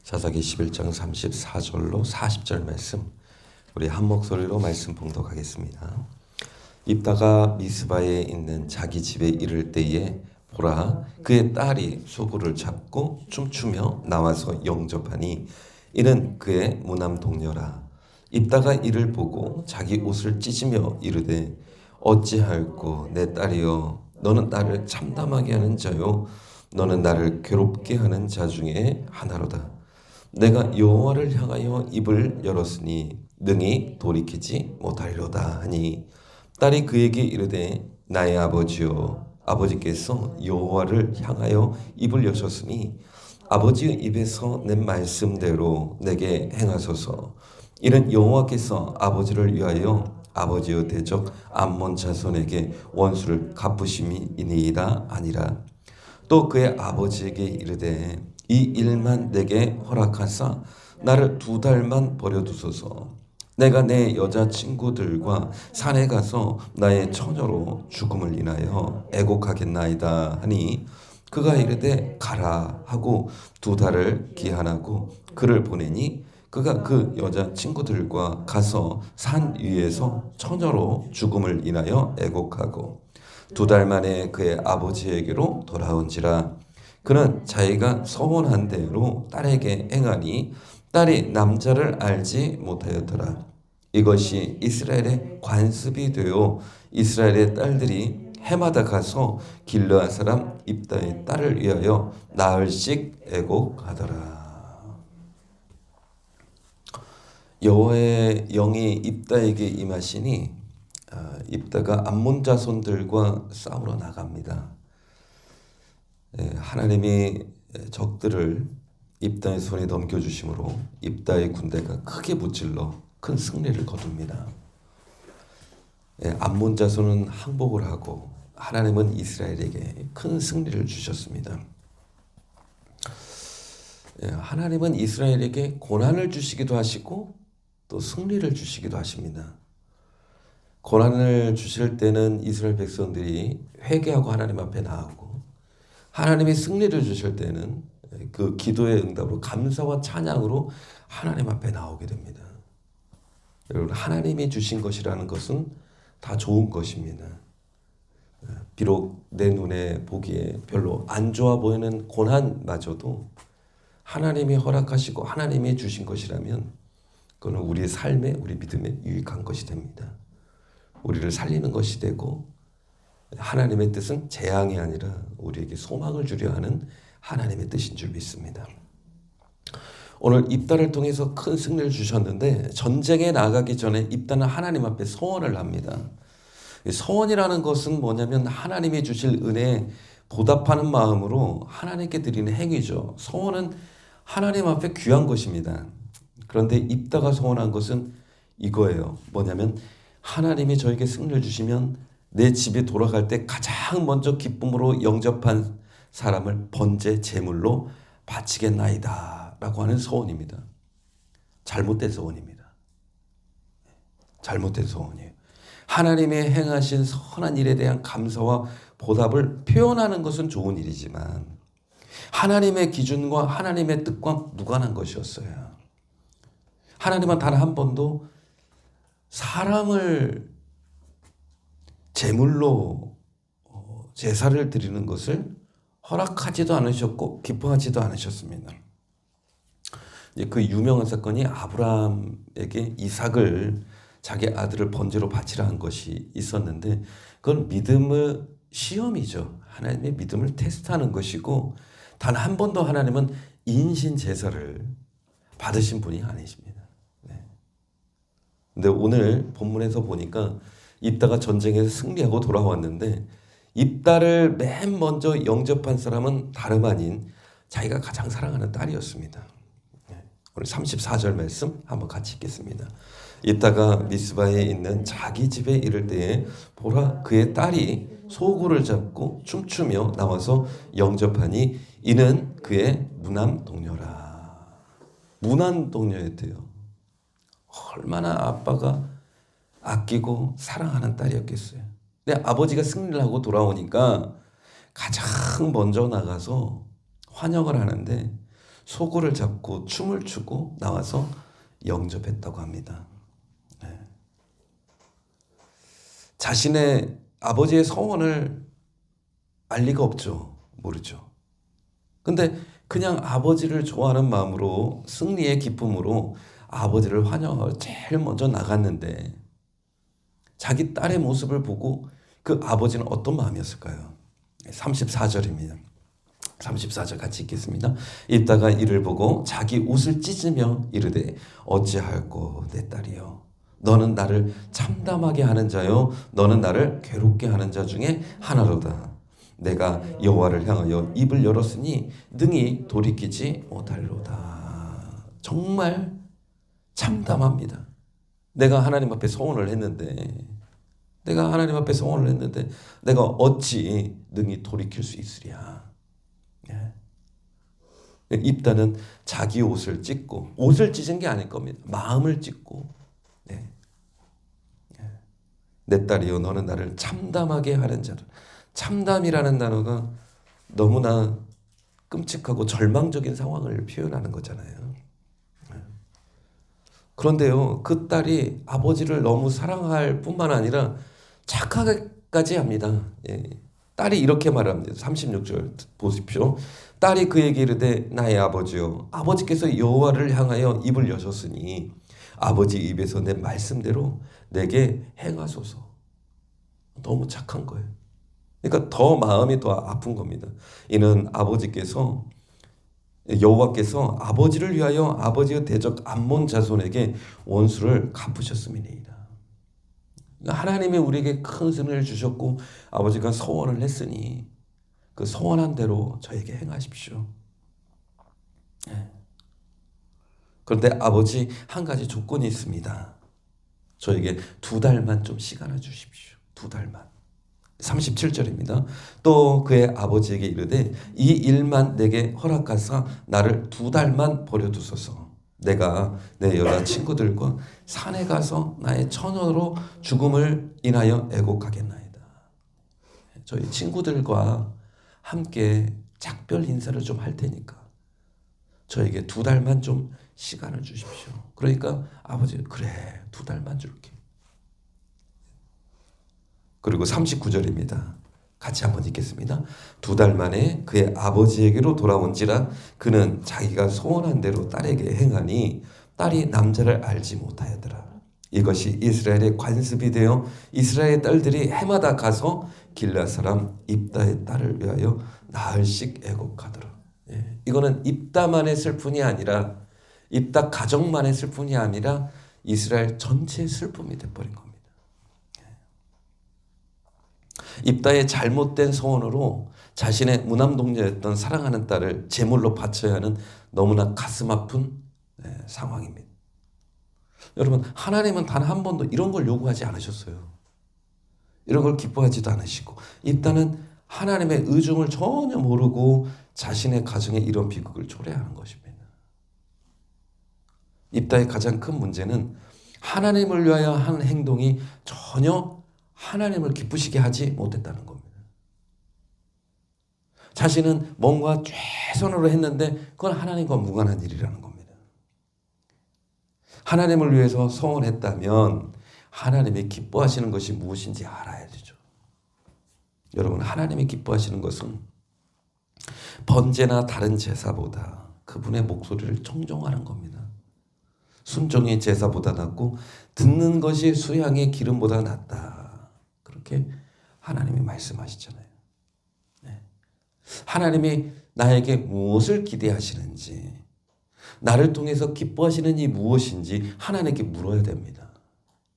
사사기 11장 34절로 40절 말씀, 우리 한 목소리로 말씀 봉독하겠습니다. 입다가 미스바에 있는 자기 집에 이를 때에 보라, 그의 딸이 소굴을 잡고 춤추며 나와서 영접하니 이는 그의 무남 동료라. 입다가 이를 보고 자기 옷을 찢으며 이르되 어찌할꼬 내 딸이여, 너는 나를 참담하게 하는 자요 너는 나를 괴롭게 하는 자 중에 하나로다. 내가 여호와를 향하여 입을 열었으니 능히 돌이키지 못하리로다 하니, 딸이 그에게 이르되 나의 아버지여, 아버지께서 여호와를 향하여 입을 여셨으니 아버지의 입에서 낸 말씀대로 내게 행하소서. 이는 여호와께서 아버지를 위하여 아버지의 대적 암몬 자손에게 원수를 갚으심이니이다 아니라. 또 그의 아버지에게 이르되 이 일만 내게 허락하사 나를 2달만 버려두소서. 내가 내 여자친구들과 산에 가서 나의 처녀로 죽음을 인하여 애곡하겠나이다 하니, 그가 이르되 가라 하고 2달을 기한하고 그를 보내니, 그가 그 여자친구들과 가서 산 위에서 처녀로 죽음을 인하여 애곡하고 2달 만에 그의 아버지에게로 돌아온지라. 그는 자기가 서원한 대로 딸에게 행하니 딸이 남자를 알지 못하였더라. 이것이 이스라엘의 관습이 되어 이스라엘의 딸들이 해마다 가서 길르앗 사람 입다의 딸을 위하여 나흘씩 애곡하더라. 여호와의 영이 입다에게 임하시니 입다가 암몬 자손들과 싸우러 나갑니다. 하나님이 적들을 입다의 손에 넘겨주심으로 입다의 군대가 크게 무찔러 큰 승리를 거둡니다. 암몬 자손은 항복을 하고 하나님은 이스라엘에게 큰 승리를 주셨습니다. 하나님은 이스라엘에게 고난을 주시기도 하시고 또 승리를 주시기도 하십니다. 고난을 주실 때는 이스라엘 백성들이 회개하고 하나님 앞에 나아오고, 하나님이 승리를 주실 때는 그 기도의 응답으로 감사와 찬양으로 하나님 앞에 나오게 됩니다. 여러분, 하나님이 주신 것이라는 것은 다 좋은 것입니다. 비록 내 눈에 보기에 별로 안 좋아 보이는 고난마저도 하나님이 허락하시고 하나님이 주신 것이라면 그거는 우리의 삶에, 우리 믿음에 유익한 것이 됩니다. 우리를 살리는 것이 되고, 하나님의 뜻은 재앙이 아니라 우리에게 소망을 주려 하는 하나님의 뜻인 줄 믿습니다. 오늘 입다를 통해서 큰 승리를 주셨는데, 전쟁에 나가기 전에 입다는 하나님 앞에 서원을 합니다. 서원이라는 것은 뭐냐면 하나님이 주실 은혜에 보답하는 마음으로 하나님께 드리는 행위죠. 서원은 하나님 앞에 귀한 것입니다. 그런데 입다가 서원한 것은 이거예요. 뭐냐면 하나님이 저에게 승리를 주시면 내 집에 돌아갈 때 가장 먼저 기쁨으로 영접한 사람을 번제 제물로 바치겠나이다 라고 하는 서원입니다. 잘못된 서원입니다. 잘못된 서원이에요. 하나님이 행하신 선한 일에 대한 감사와 보답을 표현하는 것은 좋은 일이지만 하나님의 기준과 하나님의 뜻과 무관한 것이었어요. 하나님은 단 한 번도 사람을 제물로 제사를 드리는 것을 허락하지도 않으셨고 기뻐하지도 않으셨습니다. 그 유명한 사건이 아브라함에게 이삭을 자기 아들을 번제로 바치라 한 것이 있었는데, 그건 믿음의 시험이죠. 하나님의 믿음을 테스트하는 것이고, 단 한 번도 하나님은 인신 제사를 받으신 분이 아니십니다. 근데 오늘 본문에서 보니까 입다가 전쟁에서 승리하고 돌아왔는데, 입다를 맨 먼저 영접한 사람은 다름 아닌 자기가 가장 사랑하는 딸이었습니다. 오늘 34절 말씀 한번 같이 읽겠습니다. 입다가 미스바에 있는 자기 집에 이를 때에 보라, 그의 딸이 소굴을 잡고 춤추며 나와서 영접하니 이는 그의 무남 동료라. 무남 동료였대요. 얼마나 아빠가 아끼고 사랑하는 딸이었겠어요. 근데 아버지가 승리를 하고 돌아오니까 가장 먼저 나가서 환영을 하는데 소고를 잡고 춤을 추고 나와서 영접했다고 합니다. 네. 자신의 아버지의 서원을 알 리가 없죠. 모르죠. 근데 그냥 아버지를 좋아하는 마음으로 승리의 기쁨으로 아버지를 환영하러 제일 먼저 나갔는데 자기 딸의 모습을 보고 그 아버지는 어떤 마음이었을까요? 34절입니다. 34절 같이 읽겠습니다. 입다가 이를 보고 자기 옷을 찢으며 이르되 어찌할꼬 내 딸이여 너는 나를 참담하게 하는 자요 너는 나를 괴롭게 하는 자 중에 하나로다. 내가 여호와를 향하여 입을 열었으니 능히 돌이키지 못하리로다. 정말 참담합니다. 내가 하나님 앞에 소원을 했는데 내가 어찌 능히 돌이킬 수 있으랴. 입다는 자기 옷을 찢고, 옷을 찢은 게 아닐 겁니다. 마음을 찢고, 내 딸이여 너는 나를 참담하게 하는 자라. 참담이라는 단어가 너무나 끔찍하고 절망적인 상황을 표현하는 거잖아요. 그런데요, 그 딸이 아버지를 너무 사랑할 뿐만 아니라 착하게까지 합니다. 딸이 이렇게 말합니다. 36절 보십시오. 딸이 그에게 이르되 나의 아버지여 아버지께서 여호와를 향하여 입을 여셨으니 아버지 입에서 내 말씀대로 내게 행하소서. 너무 착한 거예요. 그러니까 더 마음이 더 아픈 겁니다. 이는 여호와께서 아버지를 위하여 아버지의 대적 암몬 자손에게 원수를 갚으셨음이니이다. 하나님이 우리에게 큰 승리를 주셨고 아버지가 소원을 했으니 그 소원한 대로 저에게 행하십시오. 그런데 아버지 한 가지 조건이 있습니다. 저에게 2달만 좀 시간을 주십시오. 2달만. 37절입니다. 또 그의 아버지에게 이르되 이 일만 내게 허락하사 나를 2달만 버려두소서. 내가 내 여자친구들과 산에 가서 나의 처녀로 죽음을 인하여 애곡하겠나이다. 저희 친구들과 함께 작별 인사를 좀 할 테니까 저에게 2달만 좀 시간을 주십시오. 그러니까 아버지 그래 2달만 줄게. 그리고 39절입니다. 같이 한번 읽겠습니다. 2달 만에 그의 아버지에게로 돌아온지라 그는 자기가 소원한 대로 딸에게 행하니 딸이 남자를 알지 못하였더라. 이것이 이스라엘의 관습이 되어 이스라엘 딸들이 해마다 가서 길앗 사람 입다의 딸을 위하여 나흘씩 애곡하더라. 이거는 입다만의 슬픔이 아니라 입다 가정만의 슬픔이 아니라 이스라엘 전체의 슬픔이 돼버린 겁니다. 입다의 잘못된 소원으로 자신의 무남동자였던 사랑하는 딸을 제물로 바쳐야 하는 너무나 가슴 아픈 상황입니다. 여러분 하나님은 단 한 번도 이런 걸 요구하지 않으셨어요. 이런 걸 기뻐하지도 않으시고 입다는 하나님의 의중을 전혀 모르고 자신의 가정에 이런 비극을 초래하는 것입니다. 입다의 가장 큰 문제는 하나님을 위하여 한 행동이 전혀 하나님을 기쁘시게 하지 못했다는 겁니다. 자신은 뭔가 최선으로 했는데 그건 하나님과 무관한 일이라는 겁니다. 하나님을 위해서 소원했다면 하나님이 기뻐하시는 것이 무엇인지 알아야 되죠. 여러분 하나님이 기뻐하시는 것은 번제나 다른 제사보다 그분의 목소리를 청종하는 겁니다. 순종이 제사보다 낫고 듣는 것이 수양의 기름보다 낫다. 그렇게 하나님이 말씀하시잖아요. 하나님이 나에게 무엇을 기대하시는지 나를 통해서 기뻐하시는 이 무엇인지 하나님께 물어야 됩니다.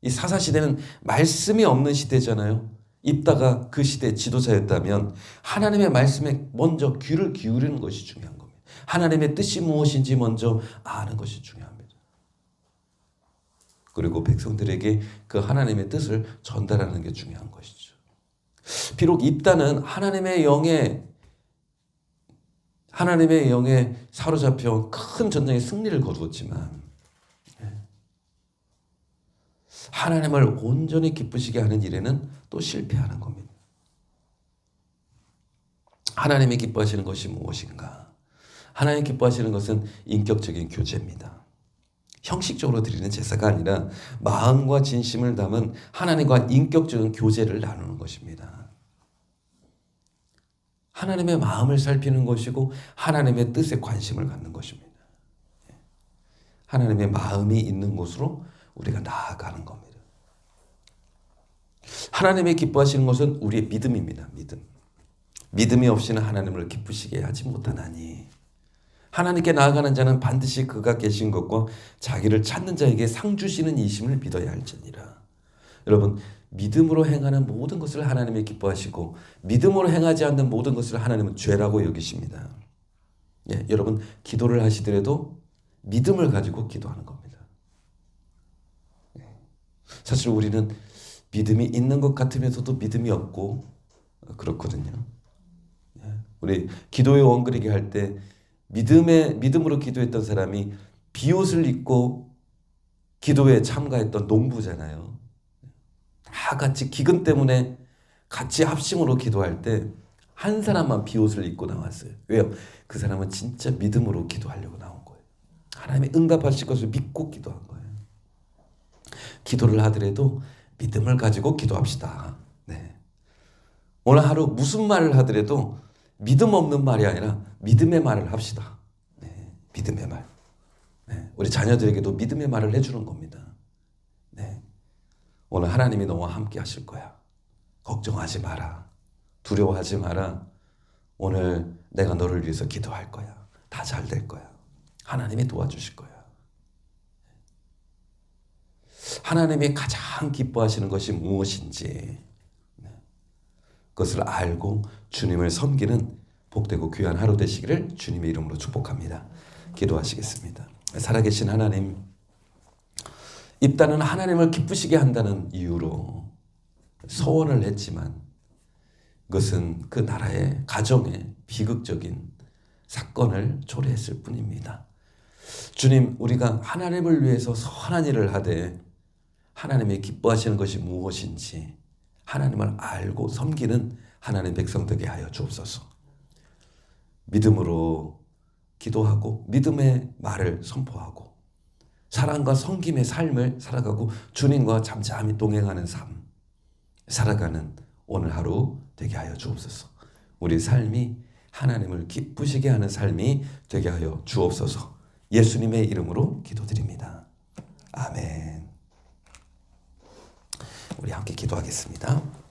이 사사시대는 말씀이 없는 시대잖아요. 입다가 그 시대 지도자였다면 하나님의 말씀에 먼저 귀를 기울이는 것이 중요한 겁니다. 하나님의 뜻이 무엇인지 먼저 아는 것이 중요합니다. 그리고 백성들에게 그 하나님의 뜻을 전달하는 게 중요한 것이죠. 비록 입다는 하나님의 영에 사로잡혀 큰 전쟁의 승리를 거두었지만 하나님을 온전히 기쁘시게 하는 일에는 또 실패하는 겁니다. 하나님이 기뻐하시는 것이 무엇인가? 하나님 기뻐하시는 것은 인격적인 교제입니다. 형식적으로 드리는 제사가 아니라 마음과 진심을 담은 하나님과 인격적인 교제를 나누는 것입니다. 하나님의 마음을 살피는 것이고 하나님의 뜻에 관심을 갖는 것입니다. 하나님의 마음이 있는 곳으로 우리가 나아가는 겁니다. 하나님의 기뻐하시는 것은 우리의 믿음입니다. 믿음. 믿음이 없이는 하나님을 기쁘시게 하지 못하나니 하나님께 나아가는 자는 반드시 그가 계신 것과 자기를 찾는 자에게 상 주시는 이심을 믿어야 할지니라. 여러분, 믿음으로 행하는 모든 것을 하나님이 기뻐하시고 믿음으로 행하지 않는 모든 것을 하나님은 죄라고 여기십니다. 예, 여러분 기도를 하시더라도 믿음을 가지고 기도하는 겁니다. 예. 사실 우리는 믿음이 있는 것 같으면서도 믿음이 없고 그렇거든요. 예. 우리 기도의 원그리기 할 때 믿음으로 기도했던 사람이 비옷을 입고 기도에 참가했던 농부잖아요. 다 같이 기근 때문에 같이 합심으로 기도할 때 한 사람만 비옷을 입고 나왔어요. 왜요? 그 사람은 진짜 믿음으로 기도하려고 나온 거예요. 하나님의 응답하실 것을 믿고 기도한 거예요. 기도를 하더라도 믿음을 가지고 기도합시다. 네. 오늘 하루 무슨 말을 하더라도 믿음 없는 말이 아니라 믿음의 말을 합시다. 네. 믿음의 말. 네. 우리 자녀들에게도 믿음의 말을 해주는 겁니다. 네. 오늘 하나님이 너와 함께 하실 거야. 걱정하지 마라. 두려워하지 마라. 오늘 내가 너를 위해서 기도할 거야. 다 잘 될 거야. 하나님이 도와주실 거야. 하나님이 가장 기뻐하시는 것이 무엇인지 그것을 알고 주님을 섬기는 복되고 귀한 하루 되시기를 주님의 이름으로 축복합니다. 기도하시겠습니다. 살아계신 하나님, 입다는 하나님을 기쁘시게 한다는 이유로 서원을 했지만 그것은 그 나라의 가정의 비극적인 사건을 초래했을 뿐입니다. 주님, 우리가 하나님을 위해서 선한 일을 하되 하나님이 기뻐하시는 것이 무엇인지 하나님을 알고 섬기는 하나님 백성 되게 하여 주옵소서. 믿음으로 기도하고 믿음의 말을 선포하고 사랑과 섬김의 삶을 살아가고 주님과 잠잠히 동행하는 삶 살아가는 오늘 하루 되게 하여 주옵소서. 우리 삶이 하나님을 기쁘시게 하는 삶이 되게 하여 주옵소서. 예수님의 이름으로 기도드립니다. 아멘. 우리 함께 기도하겠습니다.